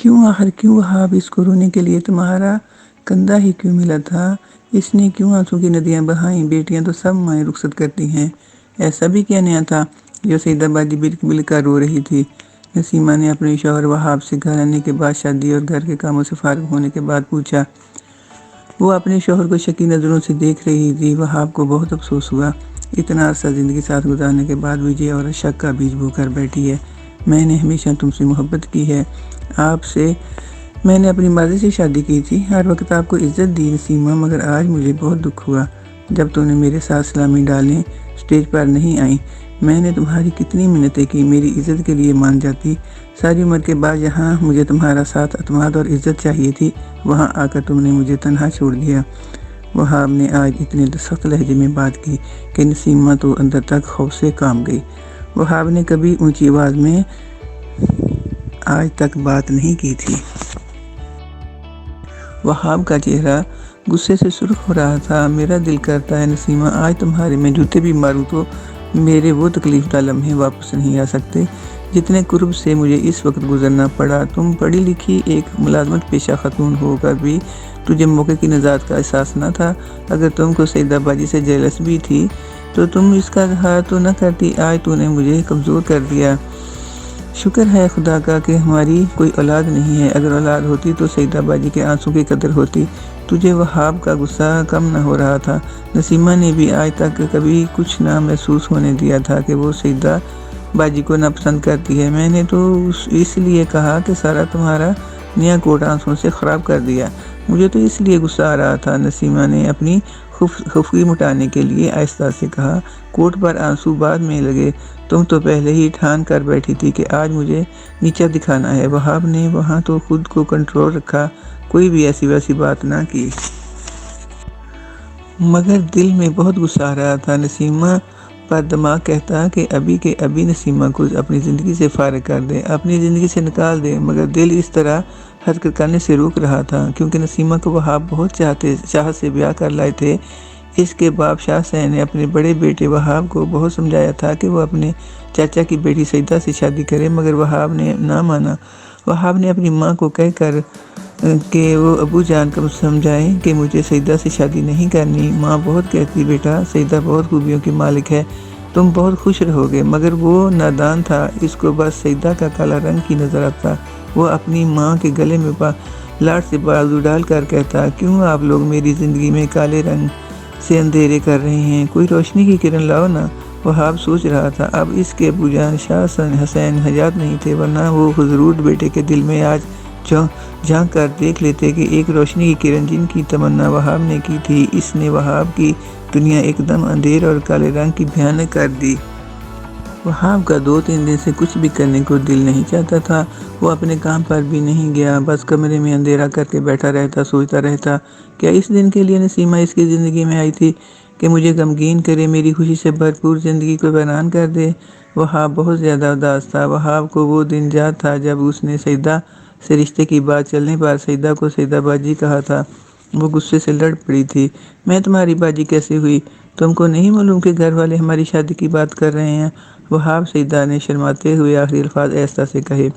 کیوں وہاب اس کو رونے کے لیے تمہارا کندھا ہی کیوں ملا تھا؟ اس نے کیوں آنسوں کی ندیاں بہائیں؟ بیٹیاں تو سب مائیں رخصت کرتی ہیں، ایسا بھی کیا نیا تھا جو سیدہ باجی بل کر رو رہی تھی؟ نسیمہ نے اپنے شوہر وہاب سے گھر آنے کے بعد شادی اور گھر کے کاموں سے فارغ ہونے کے بعد پوچھا۔ وہ اپنے شوہر کو شکی نظروں سے دیکھ رہی تھی۔ وہاب کو بہت افسوس ہوا، اتنا عرصہ زندگی ساتھ گزارنے کے بعد بھی یہ عورت شک کا بیج بو کر بیٹھی ہے۔ میں نے ہمیشہ تم سے محبت کی ہے، آپ سے میں نے اپنی مرضی سے شادی کی تھی، ہر وقت آپ کو عزت دی نسیمہ، مگر آج مجھے بہت دکھ ہوا جب تم نے میرے ساتھ سلامی ڈالنے اسٹیج پر نہیں آئی۔ میں نے تمہاری کتنی منتیں کی میری عزت کے لیے مان جاتی۔ ساری عمر کے بعد جہاں مجھے تمہارا ساتھ، اعتماد اور عزت چاہیے تھی، وہاں آ کر تم نے مجھے تنہا چھوڑ دیا۔ وہاب نے آج اتنے سخت لہجے میں بات کی کہ نسیمہ تو اندر تک خوف سے کانپ گئی۔ وہاب نے کبھی اونچی آواز میں آج تک بات نہیں کی تھی۔ وہاب کا چہرہ غصے سے سرخ ہو رہا تھا۔ میرا دل کرتا ہے نسیمہ، آج تمہارے میں جوتے بھی ماروں تو میرے وہ تکلیف دہ لمحے واپس نہیں آ سکتے جتنے قرب سے مجھے اس وقت گزرنا پڑا۔ تم پڑھی لکھی ایک ملازمت پیشہ خاتون ہو کر بھی تجھے موقع کی نجات کا احساس نہ تھا۔ اگر تم کو سیدہ باجی سے جیلس بھی تھی تو تم اس کا اظہار تو نہ کرتی۔ آج تو نے مجھے کمزور کر دیا۔ شکر ہے خدا کا کہ ہماری کوئی اولاد نہیں ہے، اگر اولاد ہوتی تو سیدہ باجی کے آنسوں کی قدر ہوتی۔ تجھے وہاب کا غصہ کم نہ ہو رہا تھا؟ نسیمہ نے بھی آج تک کبھی کچھ نہ محسوس ہونے دیا تھا کہ وہ سیدہ باجی کو ناپسند کرتی ہے۔ میں نے تو اس لیے کہا کہ سارا تمہارا نیا کوٹ آنسوں سے خراب کر دیا۔ مجھے تو اس لیے غصہ آ رہا تھا، نسیمہ نے اپنی خفگی مٹانے کے لیے آہستہ سے کہا۔ کوٹ پر آنسو بعد میں لگے، تم تو پہلے ہی ٹھان کر بیٹھی تھی کہ آج مجھے نیچا دکھانا ہے۔ وہاب نے وہاں تو خود کو کنٹرول رکھا، کوئی بھی ایسی ویسی بات نہ کی، مگر دل میں بہت غصہ آ رہا تھا نسیمہ پر۔ دماغ کہتا کہ ابھی کے ابھی نسیمہ کو اپنی زندگی سے فارغ کر دے، اپنی زندگی سے نکال دے، مگر دل اس طرح حرکت کرنے سے روک رہا تھا کیونکہ نسیمہ کو وہاب بہت چاہت سے بیاہ کر لائے تھے۔ اس کے باپ شاہ سین نے اپنے بڑے بیٹے وہاب کو بہت سمجھایا تھا کہ وہ اپنے چاچا کی بیٹی سیدہ سے شادی کرے، مگر وہاب نے نہ مانا۔ وہاب نے اپنی ماں کو کہہ کر کہ وہ ابو جان کو سمجھائیں کہ مجھے سیدہ سے شادی نہیں کرنی۔ ماں بہت کہتی، بیٹا سیدہ بہت خوبیوں کی مالک ہے، تم بہت خوش رہو گے، مگر وہ نادان تھا، اس کو بس سیدہ کا کالا رنگ کی نظر آتا۔ وہ اپنی ماں کے گلے میں لاڈ سے بازو ڈال کر کہتا، کیوں آپ لوگ میری زندگی میں کالے رنگ سے اندھیرے کر رہے ہیں، کوئی روشنی کی کرن لاؤ نا۔ وہاب سوچ رہا تھا اب اس کے ابو جان شاہ حسین حیات نہیں تھے، ورنہ وہ ضرور بیٹے کے دل میں آج جھانک کر دیکھ لیتے کہ ایک روشنی کی کرن جن کی تمنا وہاب نے کی تھی، اس نے وہاب کی دنیا ایک دم اندھیر اور کالے رنگ کی بھیانک کر دی۔ وہاب کا 2-3 دن سے کچھ بھی کرنے کو دل نہیں چاہتا تھا۔ وہ اپنے کام پر بھی نہیں گیا، بس کمرے میں اندھیرا کر کے بیٹھا رہتا، سوچتا رہتا کیا اس دن کے لیے نسیمہ اس کی زندگی میں آئی تھی کہ مجھے غمگین کرے، میری خوشی سے بھرپور زندگی کو ویران کر دے۔ وہاب بہت زیادہ اداس تھا۔ وہاب کو وہ دن یاد تھا جب اس نے سیدہ سے رشتے کی بات چلنے پر سیدہ کو سیدہ باجی کہا تھا۔ وہ غصے سے لڑ پڑی تھی، میں تمہاری باجی کیسے ہوئی؟ تم کو نہیں معلوم کہ گھر والے ہماری شادی کی بات کر رہے ہیں؟ وہاب سیدہ نے شرماتے ہوئے آخری الفاظ آہستہ سے کہے۔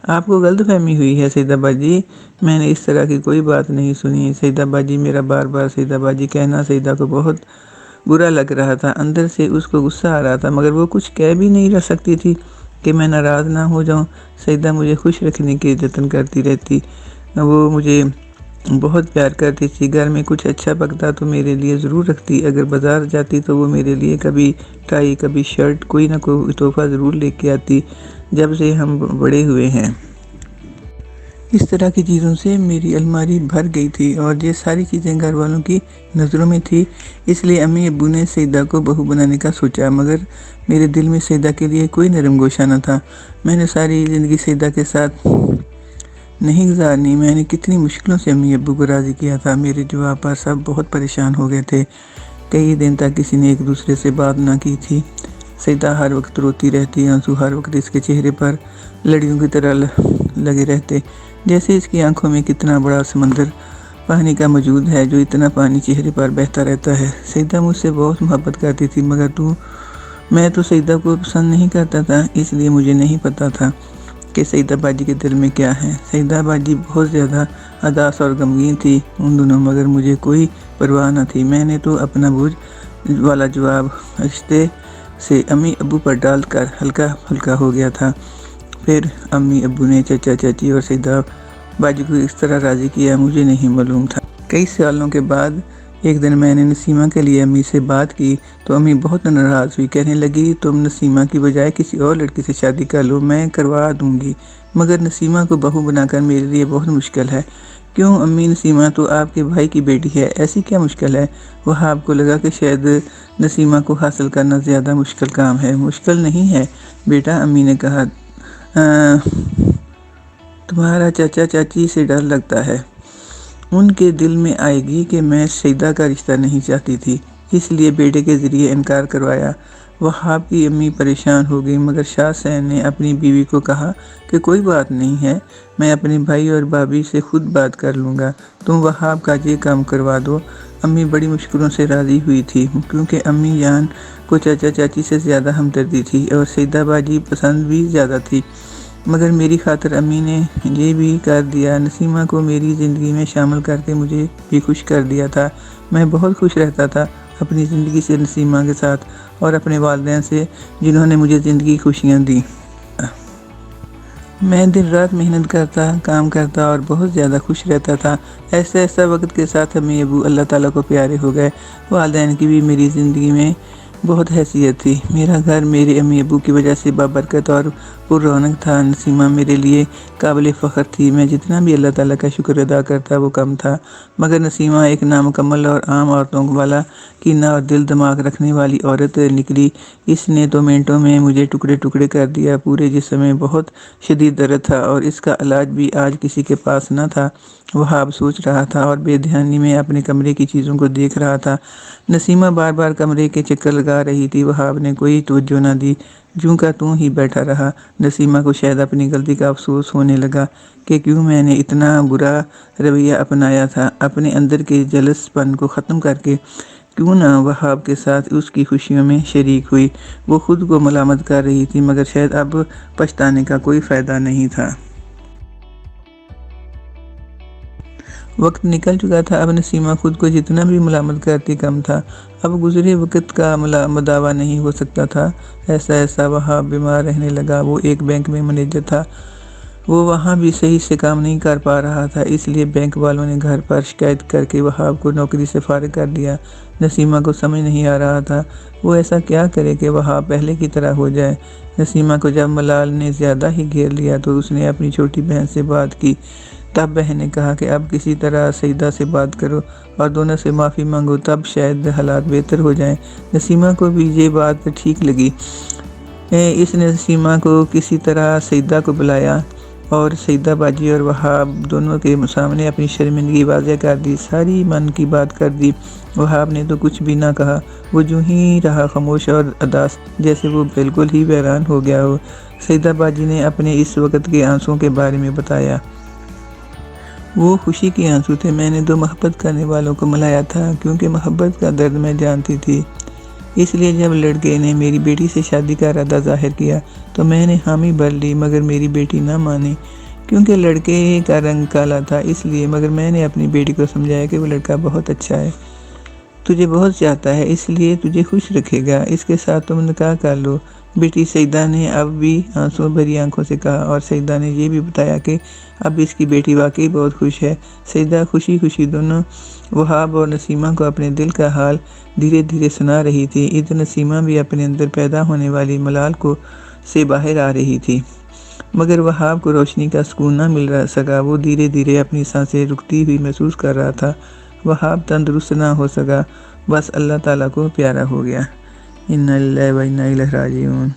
آپ کو غلط فہمی ہوئی ہے سیدہ باجی، میں نے اس طرح کی کوئی بات نہیں سنی۔ سیدہ باجی میرا بار بار سیدہ باجی کہنا سیدہ کو بہت برا لگ رہا تھا، اندر سے اس کو غصہ آ رہا تھا، مگر وہ کچھ کہہ بھی نہیں رہ سکتی تھی کہ میں ناراض نہ ہو جاؤں۔ سیدہ مجھے خوش رکھنے کی جتن کرتی رہتی، وہ مجھے بہت پیار کرتی تھی، گھر میں کچھ اچھا پکتا تو میرے لیے ضرور رکھتی، اگر بازار جاتی تو وہ میرے لیے کبھی ٹائی کبھی شرٹ کوئی نہ کوئی تحفہ ضرور لے کے آتی۔ جب سے ہم بڑے ہوئے ہیں اس طرح کی چیزوں سے میری الماری بھر گئی تھی، اور یہ ساری چیزیں گھر والوں کی نظروں میں تھی، اس لیے امی ابو نے سیدہ کو بہو بنانے کا سوچا، مگر میرے دل میں سیدہ کے لیے کوئی نرم گوشہ نہ تھا۔ میں نے ساری زندگی سیدہ کے ساتھ نہیں گزارنی، میں نے کتنی مشکلوں سے امی ابو کو راضی کیا تھا۔ میرے جواب پر سب بہت پریشان ہو گئے تھے، کئی دن تک کسی نے ایک دوسرے سے بات نہ کی تھی۔ سیدہ ہر وقت روتی رہتی، آنسو ہر وقت اس کے چہرے پر لڑیوں کی طرح لگے رہتے، جیسے اس کی آنکھوں میں کتنا بڑا سمندر پانی کا موجود ہے جو اتنا پانی چہرے پر بہتا رہتا ہے۔ سیدہ مجھ سے بہت محبت کرتی تھی، مگر میں تو سیدہ کو پسند نہیں کرتا تھا، اس لیے مجھے نہیں پتا تھا کہ سیدہ باجی کے دل میں کیا ہے۔ سیدہ باجی بہت زیادہ اداس اور غمگین تھی ان دنوں، مگر مجھے کوئی پرواہ نہ تھی۔ میں نے تو اپنا بوجھ والا جواب رشتے سے امی ابو پر ڈال کر ہلکا ہلکا ہو گیا تھا۔ پھر امی ابو نے چچا چاچی اور سیدہ باجی کو اس طرح راضی کیا مجھے نہیں معلوم تھا۔ کئی سالوں کے بعد ایک دن میں نے نسیمہ کے لیے امی سے بات کی تو امی بہت ناراض ہوئی، کہنے لگی تم نسیمہ کی بجائے کسی اور لڑکی سے شادی کر لو، میں کروا دوں گی، مگر نسیمہ کو بہو بنا کر میرے لیے بہت مشکل ہے۔ کیوں امی، نسیمہ تو آپ کے بھائی کی بیٹی ہے، ایسی کیا مشکل ہے؟ وہاب کو لگا کہ شاید نسیمہ کو حاصل کرنا زیادہ مشکل کام ہے۔ مشکل نہیں ہے بیٹا، امی نے کہا، تمہارا چچا چاچی سے ڈر لگتا ہے، ان کے دل میں آئے گی کہ میں سیدہ کا رشتہ نہیں چاہتی تھی، اس لیے بیٹے کے ذریعے انکار کروایا۔ وہاب کی امی پریشان ہو گئی، مگر شاہ حسین نے اپنی بیوی کو کہا کہ کوئی بات نہیں ہے، میں اپنے بھائی اور بھابھی سے خود بات کر لوں گا، تم وہاب کا یہ کام کروا دو۔ امی بڑی مشکلوں سے راضی ہوئی تھی، کیونکہ امی جان کو چچا چاچی سے زیادہ ہمدردی تھی اور سیدہ باجی پسند بھی زیادہ تھی، مگر میری خاطر امی نے یہ بھی کر دیا، نسیمہ کو میری زندگی میں شامل کر کے مجھے بھی خوش کر دیا تھا۔ میں بہت خوش رہتا تھا اپنی زندگی سے، نسیمہ کے ساتھ اور اپنے والدین سے جنہوں نے مجھے زندگی خوشیاں دیں۔ میں دن رات محنت کرتا، کام کرتا اور بہت زیادہ خوش رہتا تھا۔ ایسا وقت کے ساتھ امی ابو اللہ تعالیٰ کو پیارے ہو گئے۔ والدین کی بھی میری زندگی میں بہت حیثیت تھی۔ میرا گھر میرے امی ابو کی وجہ سے بابرکت اور پر رونق تھا۔ نسیمہ میرے لیے قابل فخر تھی، میں جتنا بھی اللہ تعالیٰ کا شکر ادا کرتا وہ کم تھا، مگر نسیمہ ایک نامکمل اور عام عورتوں والا کینہ اور دل دماغ رکھنے والی عورت نکلی۔ اس نے تو منٹوں میں مجھے ٹکڑے ٹکڑے کر دیا، پورے جسم میں بہت شدید درد تھا اور اس کا علاج بھی آج کسی کے پاس نہ تھا۔ وہاب سوچ رہا تھا اور بے دھیانی میں اپنے کمرے کی چیزوں کو دیکھ رہا تھا۔ نسیمہ بار بار کمرے کے چکر لگا رہی تھی، وہاب نے کوئی توجہ نہ دی، جوں کا توں ہی بیٹھا رہا۔ نسیمہ کو شاید اپنی غلطی کا افسوس ہونے لگا کہ کیوں میں نے اتنا برا رویہ اپنایا تھا، اپنے اندر کے جلس پن کو ختم کر کے کیوں نہ وہاب کے ساتھ اس کی خوشیوں میں شریک ہوئی۔ وہ خود کو ملامت کر رہی تھی، مگر شاید اب پچھتانے کا کوئی فائدہ نہیں تھا۔ وقت نکل چکا تھا، اب نسیمہ خود کو جتنا بھی ملامت کرتی کم تھا، اب گزرے وقت کا مداوع نہیں ہو سکتا تھا۔ ایسا وہاب بیمار رہنے لگا۔ وہ ایک بینک میں مینیجر تھا، وہ وہاں بھی صحیح سے کام نہیں کر پا رہا تھا، اس لیے بینک والوں نے گھر پر شکایت کر کے وہاب کو نوکری سے فارغ کر دیا۔ نسیمہ کو سمجھ نہیں آ رہا تھا وہ ایسا کیا کرے کہ وہاب پہلے کی طرح ہو جائے۔ نسیمہ کو جب ملال نے زیادہ ہی گھیر لیا تو اس نے اپنی چھوٹی بہن سے بات کی۔ تب بہن نے کہا کہ اب کسی طرح سیدہ سے بات کرو اور دونوں سے معافی مانگو، تب شاید حالات بہتر ہو جائیں۔ نسیمہ کو بھی یہ بات ٹھیک لگی۔ اس نے نسیمہ کو کسی طرح سیدہ کو بلایا اور سیدہ باجی اور وہاب دونوں کے سامنے اپنی شرمندگی واضح کر دی، ساری من کی بات کر دی۔ وہاب نے تو کچھ بھی نہ کہا، وہ جو ہی رہا خاموش اور اداس، جیسے وہ بالکل ہی ویران ہو گیا ہو۔ سیدہ باجی نے اپنے اس وقت کے آنسوؤں کے بارے میں بتایا۔ وہ خوشی کے آنسو تھے، میں نے تو محبت کرنے والوں کو ملایا تھا، کیونکہ محبت کا درد میں جانتی تھی، اس لیے جب لڑکے نے میری بیٹی سے شادی کا ارادہ ظاہر کیا تو میں نے حامی بھر لی، مگر میری بیٹی نہ مانی، کیونکہ لڑکے کا رنگ کالا تھا اس لیے، مگر میں نے اپنی بیٹی کو سمجھایا کہ وہ لڑکا بہت اچھا ہے، تجھے بہت چاہتا ہے، اس لیے تجھے خوش رکھے گا، اس کے ساتھ تم نکاح کر لو۔ بیٹی سیدہ نے اب بھی آنسو بھری آنکھوں سے کہا، اور سیدہ نے یہ بھی بتایا کہ اب اس کی بیٹی واقعی بہت خوش ہے۔ سیدہ خوشی دونوں وہاب اور نسیمہ کو اپنے دل کا حال دھیرے دھیرے سنا رہی تھی۔ ادھر نسیمہ بھی اپنے اندر پیدا ہونے والی ملال سے باہر آ رہی تھی، مگر وہاب کو روشنی کا سکون نہ مل سکا، وہ دھیرے دھیرے اپنی سانسیں رکتی ہوئی محسوس کر رہا تھا۔ وہاب تندرست نہ ہو سکا، بس اللہ تعالیٰ کو پیارا ہو گیا۔ انا للہ و انا الیہ راجعون۔